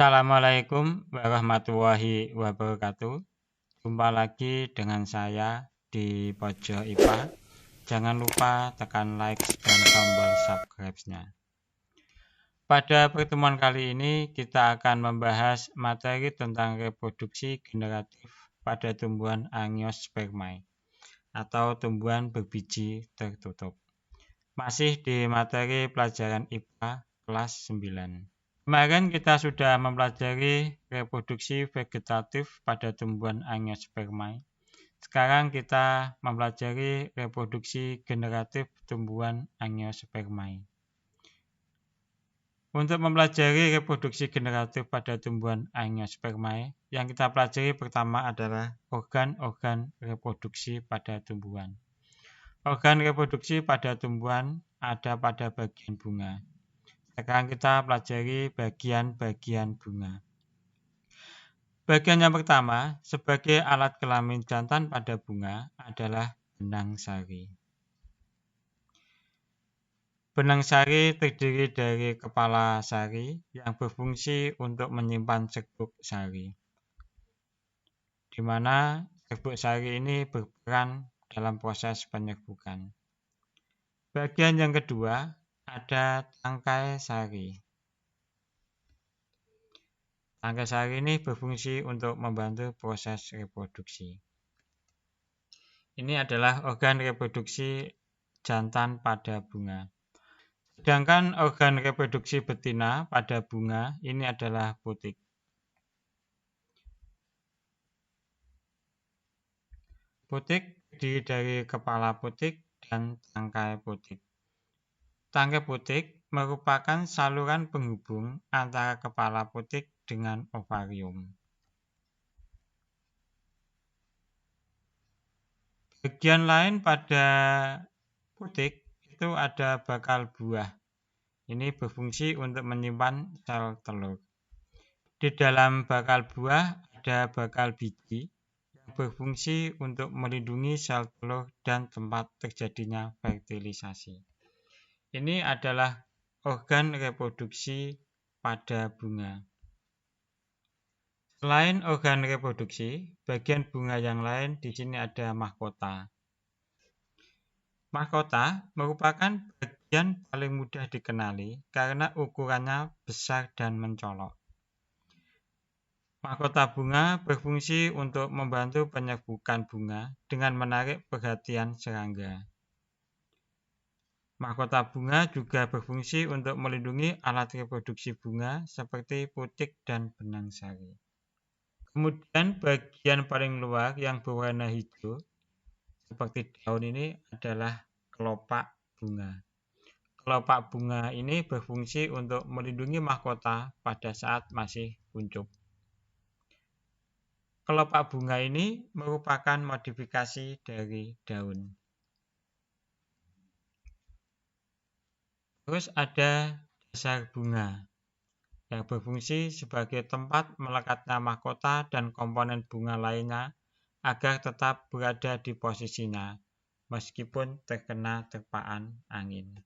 Assalamualaikum warahmatullahi wabarakatuh. Jumpa lagi dengan saya di Pojok IPA. Jangan lupa tekan like dan tombol subscribe-nya. Pada pertemuan kali ini kita akan membahas materi tentang reproduksi generatif pada tumbuhan Angiospermae atau tumbuhan berbiji tertutup. Masih di materi pelajaran IPA kelas 9. Kemarin kita sudah mempelajari reproduksi vegetatif pada tumbuhan Angiospermae. Sekarang kita mempelajari reproduksi generatif tumbuhan Angiospermae. Untuk mempelajari reproduksi generatif pada tumbuhan Angiospermae, yang kita pelajari pertama adalah organ-organ reproduksi pada tumbuhan. Organ reproduksi pada tumbuhan ada pada bagian bunga. Sekarang kita pelajari bagian-bagian bunga. Bagian yang pertama, sebagai alat kelamin jantan pada bunga adalah benang sari. Benang sari terdiri dari kepala sari yang berfungsi untuk menyimpan serbuk sari, di mana serbuk sari ini berperan dalam proses penyerbukan. Bagian yang kedua ada tangkai sari. Tangkai sari ini berfungsi untuk membantu proses reproduksi. Ini adalah organ reproduksi jantan pada bunga. Sedangkan organ reproduksi betina pada bunga ini adalah putik. Putik terdiri dari kepala putik dan tangkai putik. Tangkai putik merupakan saluran penghubung antara kepala putik dengan ovarium. Bagian lain pada putik itu ada bakal buah. Ini berfungsi untuk menyimpan sel telur. Di dalam bakal buah ada bakal biji yang berfungsi untuk melindungi sel telur dan tempat terjadinya fertilisasi. Ini adalah organ reproduksi pada bunga. Selain organ reproduksi, bagian bunga yang lain di sini ada mahkota. Mahkota merupakan bagian paling mudah dikenali karena ukurannya besar dan mencolok. Mahkota bunga berfungsi untuk membantu penyerbukan bunga dengan menarik perhatian serangga. Mahkota bunga juga berfungsi untuk melindungi alat reproduksi bunga seperti putik dan benang sari. Kemudian bagian paling luar yang berwarna hijau seperti daun ini adalah kelopak bunga. Kelopak bunga ini berfungsi untuk melindungi mahkota pada saat masih kuncup. Kelopak bunga ini merupakan modifikasi dari daun. Terus ada dasar bunga yang berfungsi sebagai tempat melekatnya mahkota dan komponen bunga lainnya agar tetap berada di posisinya meskipun terkena terpaan angin.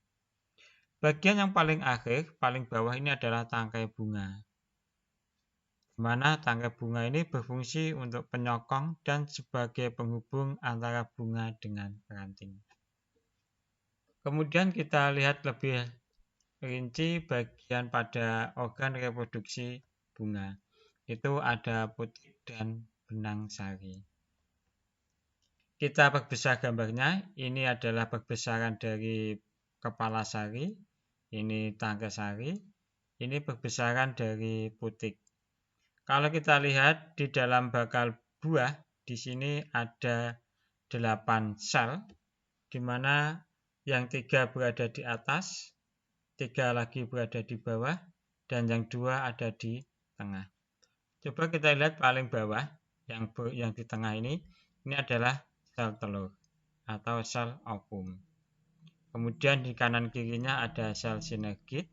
Bagian yang paling akhir, paling bawah ini adalah tangkai bunga, di mana tangkai bunga ini berfungsi untuk penyokong dan sebagai penghubung antara bunga dengan ranting. Kemudian kita lihat lebih rinci bagian pada organ reproduksi bunga. Itu ada putik dan benang sari. Kita perbesar gambarnya. Ini adalah perbesaran dari kepala sari. Ini tangkai sari. Ini perbesaran dari putik. Kalau kita lihat di dalam bakal buah, di sini ada 8 sel, di mana yang 3 berada di atas, 3 lagi berada di bawah, dan yang 2 ada di tengah. Coba kita lihat paling bawah, yang di tengah ini adalah sel telur atau sel ovum. Kemudian di kanan kirinya ada sel sinergit,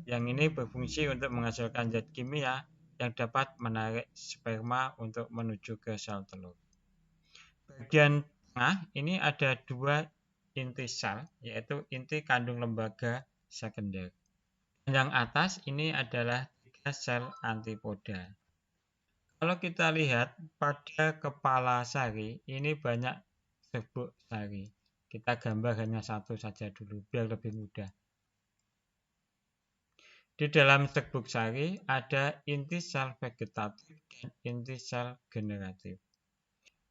yang ini berfungsi untuk menghasilkan zat kimia yang dapat menarik sperma untuk menuju ke sel telur. Bagian tengah ini ada 2 inti sel, yaitu inti kandung lembaga sekunder. Yang atas ini adalah 3 pada sel antipoda. Kalau kita lihat pada kepala sari, ini banyak serbuk sari. Kita gambar hanya satu saja dulu, biar lebih mudah. Di dalam serbuk sari ada inti sel vegetatif dan inti sel generatif.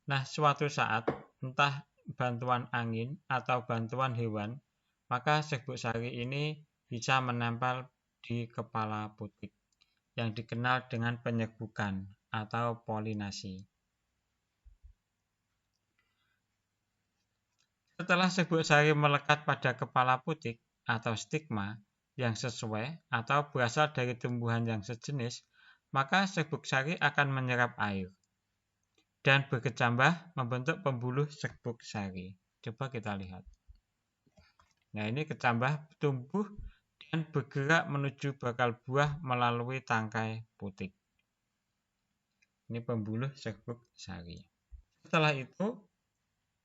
Nah, suatu saat, entah bantuan angin atau bantuan hewan, maka serbuk sari ini bisa menempel di kepala putik, yang dikenal dengan penyerbukan atau polinasi. Setelah serbuk sari melekat pada kepala putik atau stigma yang sesuai atau berasal dari tumbuhan yang sejenis, maka serbuk sari akan menyerap air dan berkecambah membentuk pembuluh serbuk sari. Coba kita lihat. Nah, ini kecambah tumbuh dan bergerak menuju bakal buah melalui tangkai putik. Ini pembuluh serbuk sari. Setelah itu,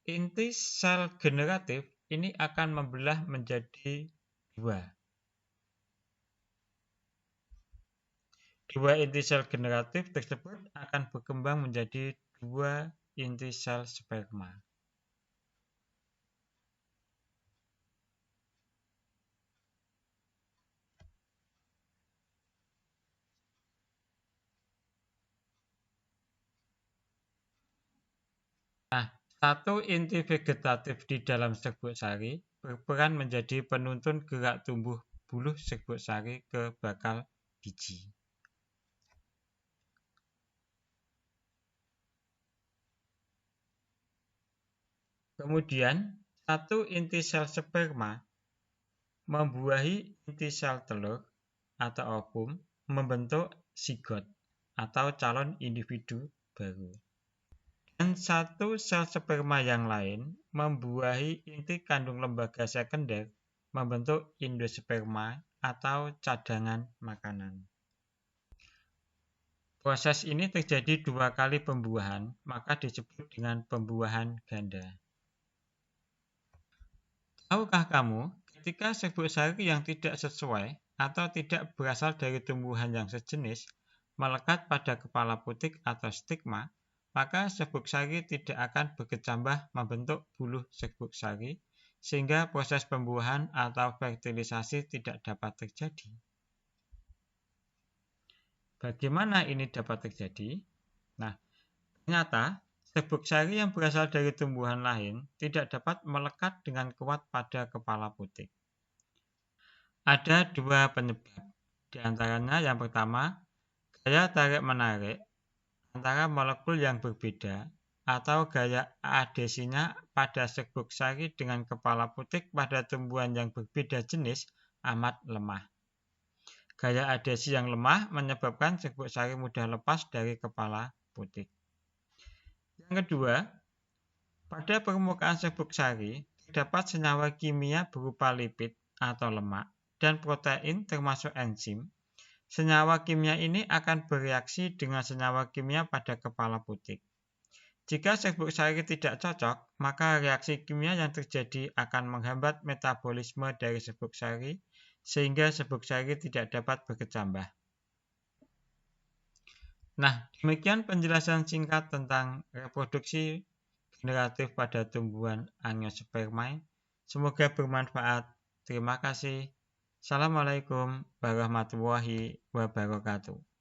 inti sel generatif ini akan membelah menjadi dua. Dua inti sel generatif tersebut akan berkembang menjadi dua inti sel sperma. Nah, satu inti vegetatif di dalam serbuk sari berperan menjadi penuntun gerak tumbuh buluh serbuk sari ke bakal biji. Kemudian, satu inti sel sperma membuahi inti sel telur atau ovum membentuk zigot atau calon individu baru. Dan satu sel sperma yang lain membuahi inti kandung lembaga sekunder membentuk endosperma atau cadangan makanan. Proses ini terjadi dua kali pembuahan, maka disebut dengan pembuahan ganda. Tahukah kamu, ketika serbuk sari yang tidak sesuai atau tidak berasal dari tumbuhan yang sejenis melekat pada kepala putik atau stigma, maka serbuk sari tidak akan berkecambah membentuk buluh serbuk sari, sehingga proses pembuahan atau fertilisasi tidak dapat terjadi. Bagaimana ini dapat terjadi? Nah, ternyata serbuk sari yang berasal dari tumbuhan lain tidak dapat melekat dengan kuat pada kepala putik. Ada dua penyebab. Di antaranya yang pertama, gaya tarik-menarik antara molekul yang berbeda atau gaya adhesinya pada serbuk sari dengan kepala putik pada tumbuhan yang berbeda jenis amat lemah. Gaya adhesi yang lemah menyebabkan serbuk sari mudah lepas dari kepala putik. Yang kedua, pada permukaan serbuk sari terdapat senyawa kimia berupa lipid atau lemak dan protein termasuk enzim. Senyawa kimia ini akan bereaksi dengan senyawa kimia pada kepala putik. Jika serbuk sari tidak cocok, maka reaksi kimia yang terjadi akan menghambat metabolisme dari serbuk sari, sehingga serbuk sari tidak dapat berkecambah. Nah, demikian penjelasan singkat tentang reproduksi generatif pada tumbuhan Angiospermae. Semoga bermanfaat. Terima kasih. Assalamualaikum warahmatullahi wabarakatuh.